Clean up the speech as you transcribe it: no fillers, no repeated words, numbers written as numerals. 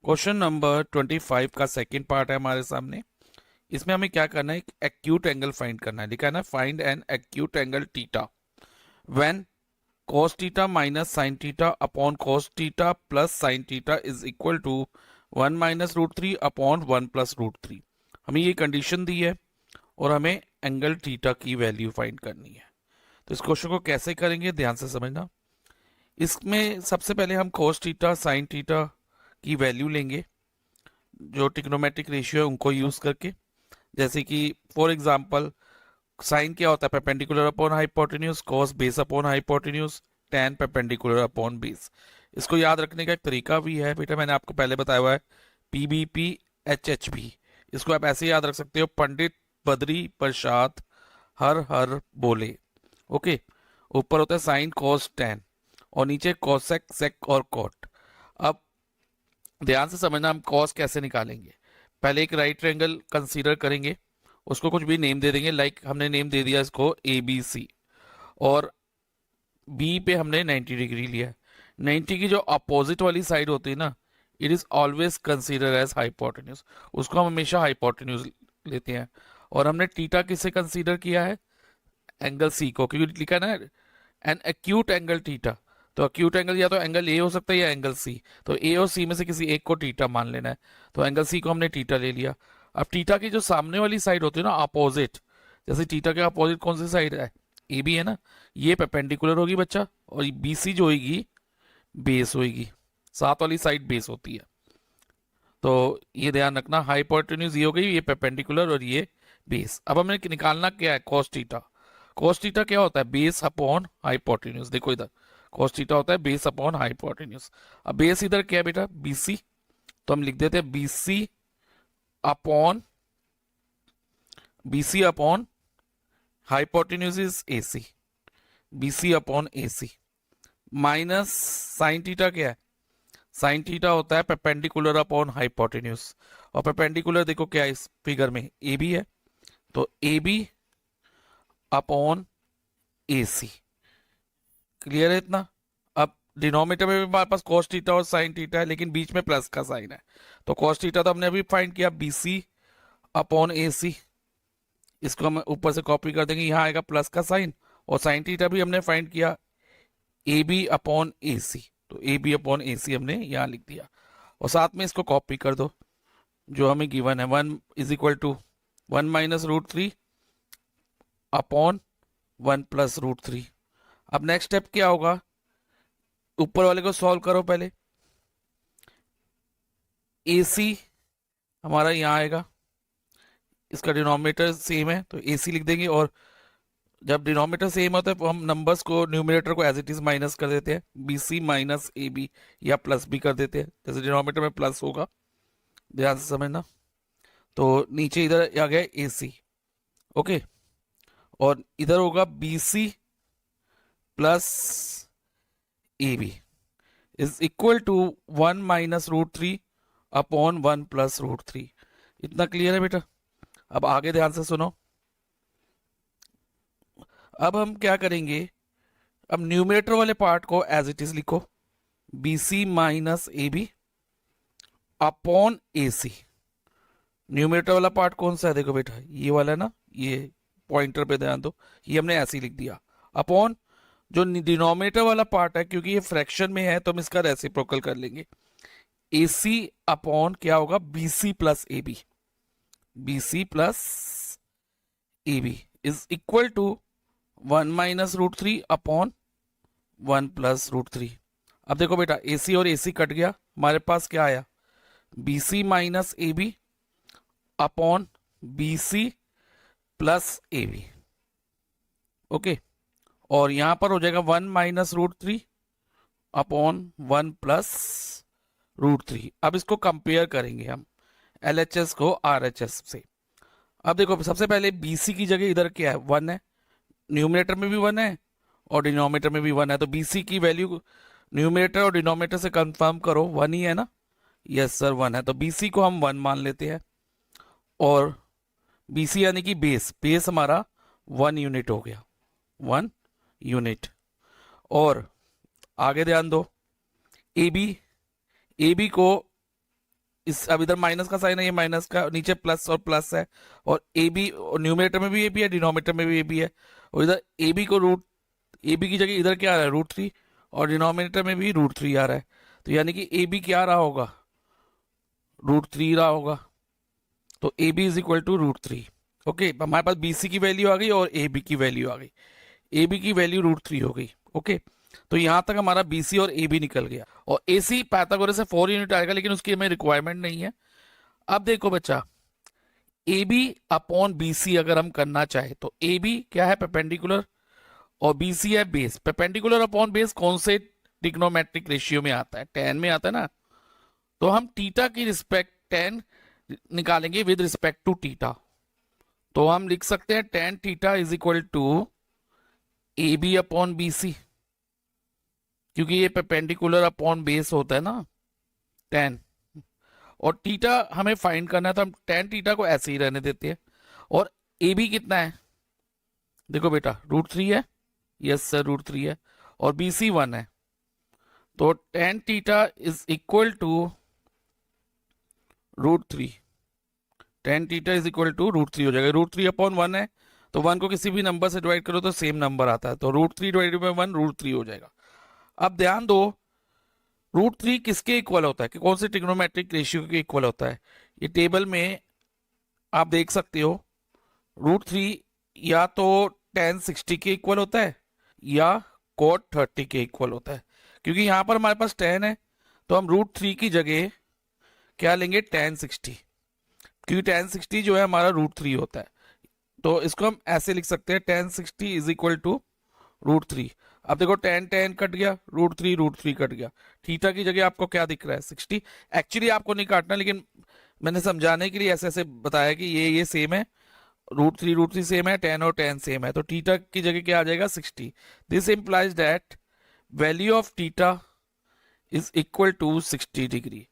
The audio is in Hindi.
क्वेश्चन नंबर 25 का सेकंड पार्ट है हमारे सामने। इसमें हमें क्या करना है, एक एक्यूट एंगल फाइंड करना है। लिखा है ना, find an acute angle theta when cos theta minus sine theta upon cos theta plus sine theta is equal to 1 - √3 upon 1 + √3। हमें ये कंडीशन दी है और हमें एंगल थीटा की वैल्यू फाइंड करनी है। तो इस क्वेश्चन को कैसे करेंगे, ध्यान से समझना। इसमें सबसे पहले हम cos थीटा साइन थीटा की वैल्यू लेंगे, जो ट्रिग्नोमेट्रिक रेशियो है उनको यूज करके। जैसे कि फॉर एग्जांपल साइन क्या होता है, perpendicular upon hypotenuse, cos base upon hypotenuse, tan perpendicular upon base. इसको याद रखने का एक तरीका भी है बेटा, मैंने आपको पहले बताया हुआ है, PBP HHP। इसको आप ऐसे याद रख सकते हो, पंडित बद्री प्रसाद हर हर बोले। ओके, ऊपर होता है साइन कॉस tan और नीचे कॉसेक सेक और कॉट। अब ध्यान से समझना, हम कॉस कैसे निकालेंगे। पहले एक राइट ट्रायंगल कंसीडर करेंगे, उसको कुछ भी नेम दे देंगे। लाइक हमने नेम दे दिया इसको ABC, और बी पे हमने 90 डिग्री लिया। 90 की जो अपोजिट वाली साइड होती है ना, it is always consider as hypotenuse, उसको हम हमेशा हाइपोटेन्यूज लेते हैं। और हमने थीटा किसे कंसीडर किया है, एंगल सी को, क्योंकि लिखा है ना एन एक्यूट एंगल थीटा। तो एक्यूट एंगल या तो एंगल ए हो सकता है या एंगल सी, तो ए और सी में से किसी एक को थीटा मान लेना है। तो एंगल सी को हमने थीटा ले लिया। अब थीटा की जो सामने वाली साइड होती है ना, अपोजिट, जैसे थीटा के अपोजिट कौन सी साइड है, ए बी है ना, ये परपेंडिकुलर होगी बच्चा, और बी सी जो होगी बेस होगी। साथ वाली साइड बेस होती है, तो ये ध्यान रखना। हाइपोटेन्यूज ये हो गई, ये परपेंडिकुलर और ये बेस। अब हमें निकालना क्या है, cos थीटा। cos थीटा क्या होता है, बेस अपॉन हाइपोटेन्यूज। देखो इधर cos थीटा होता है बेस अपॉन हाइपोटेन्यूज। अब बेस इधर क्या है बेटा, BC, तो हम लिख देते हैं upon BC upon hypotenuse is AC, BC upon AC minus sine theta क्या है, साइन थीटा होता है परपेंडिकुलर अपॉन हाइपोटेन्यूज। और परपेंडिकुलर देखो क्या है इस फिगर में, AB है, तो AB अपॉन AC। क्लियर है इतना। अब डिनोमिनेटर में भी हमारे पास cos थीटा और साइन थीटा है, लेकिन बीच में प्लस का साइन है। तो cos थीटा तो हमने अभी फाइंड किया, BC अपॉन AC। इसको हम ऊपर से कॉपी कर देंगे, यहाँ आएगा प्लस का साइन। और साइन थीटा भी हमने फाइंड किया, AB अपॉन AC। तो AB अपॉन AC हमने यहाँ लिख दिया, और साथ में इसको कॉपी कर दो जो हमें गिवन है, 1 = 1 - √3 अपॉन 1 + √3। अब नेक्स्ट स्टेप क्या होगा, ऊपर वाले को सॉल्व करो पहले। AC हमारा यहाँ आएगा, इसका डिनोमिनेटर सेम है तो AC लिख देंगे। और जब डिनोमिनेटर सेम होता है तो हम नंबर्स को, न्यूमरेटर को एज इट इज माइनस कर देते हैं, BC माइनस AB, या प्लस भी कर देते हैं, जैसे डिनोमिनेटर में प्लस होगा, ध्यान से समझना। तो नीचे इधर आ गया AC, ओके, और इधर होगा BC plus AB is equal to 1 - √3 upon 1 + √3। इतना क्लियर है बेटा। अब आगे ध्यान से सुनो। अब हम क्या करेंगे, अब न्यूमरेटर वाले पार्ट को एज इट इज लिखो, BC minus AB upon AC। Numerator वाला पार्ट कौन सा है, देखो बेटा ये वाला है ना, ये पॉइंटर पे ध्यान दो, ये हमने ऐसे ही लिख दिया। अपॉन जो डिनोमिनेटर वाला पार्ट है, क्योंकि ये फ्रैक्शन में है तो हम इसका रेसिप्रोकल कर लेंगे, AC अपॉन क्या होगा, BC plus AB। BC plus AB is equal to 1 - √3 upon 1 + √3। अब देखो बेटा AC और AC कट गया, हमारे पास क्या आया, BC minus AB upon BC plus AB। Okay, और यहां पर हो जाएगा 1 - √3 अपॉन 1 + √3। अब इसको कंपेयर करेंगे हम LHS को RHS से। अब देखो सबसे पहले BC की जगह इधर क्या है, 1 है, न्यूमरेटर में भी 1 है और डिनोमिनेटर में भी 1 है, तो BC की वैल्यू न्यूमरेटर और डिनोमिनेटर से कंफर्म करो, 1 ही है ना, यस सर 1 है, तो BC को हम 1 मान लेते हैं। और BC यानी कि बेस, बेस हमारा 1 यूनिट हो गया, 1 यूनिट। और आगे ध्यान दो, AB, AB को इस अब इधर माइनस का साइन है, ये माइनस का, नीचे प्लस और प्लस है, और ए बी न्यूमरेटर में भी ए बी है, डिनोमिनेटर में भी ए बी है, और इधर ए बी को रूट, ए बी की जगह इधर क्या आ रहा है, √3, और डिनोमिनेटर में भी √3 आ रहा है। तो यानी कि ए बी क्या रहा होगा, √3 रहा होगा। तो A B is equal to √3। Okay, हमारे पास बी सी की वैल्यू आ गई और ए बी की वैल्यू आ गई। ए बी की वैल्यू √3 हो गई। ओके, तो यहां तक हमारा बी सी और ए बी निकल गया। और ए सी पाइथागोरस से 4 यूनिट आएगा, लेकिन उसकी हमें रिक्वायरमेंट नहीं है। अब देखो बच्चा, A B upon B C अगर हम करना चाहे तो ए बी क्या है, परपेंडिकुलर, और बी सी है बेस। परपेंडिकुलर अपॉन बेस कौन से ट्रिग्नोमेट्रिक रेशियो में आता है, tan में आता है ना। तो हम थीटा की रिस्पेक्ट tan निकालेंगे विद रिस्पेक्ट टू थीटा। तो हम लिख सकते हैं tan theta is equal to A B upon B C, क्योंकि ये परपेंडिकुलर अपॉन बेस होता है ना tan। और थीटा हमें फाइंड करना है, तो हम tan थीटा को ऐसे ही रहने देते हैं। और ए बी कितना है, देखो बेटा √3 है, यस सर √3 है, और बी सी 1 है। तो tan theta is equal to √3, tan theta is equal to √3 हो जाएगा। √3 अपॉन 1 है, तो 1 को किसी भी नंबर से डिवाइड करो तो सेम नंबर आता है, तो √3 डिवाइडेड बाय 1 √3 हो जाएगा। अब ध्यान दो, √3 किसके इक्वल होता है, कि कौन से ट्रिग्नोमेट्रिक रेशियो के इक्वल होता है। ये टेबल में आप देख सकते हो, √3 या तो tan 60 के इक्वल होता है या cot 30 के इक्वल होता है। क्योंकि यहां पर हमारे पास tan है, तो हम √3 की जगह क्या लेंगे, tan 60, क्योंकि tan 60 जो है हमारा √3 होता है। तो इसको हम ऐसे लिख सकते हैं, tan 60 इज इक्वल टू √3। अब देखो tan tan कट गया, √3 कट गया, थीटा की जगह आपको क्या दिख रहा है, 60। एक्चुअली आपको नहीं काटना, लेकिन मैंने समझाने के लिए ऐसे ऐसे बताया कि ये सेम है, √3 सेम है, tan और tan सेम है, तो थीटा की जगह क्या आ जाएगा, 60। This implies that value of theta is equal to 60 degree.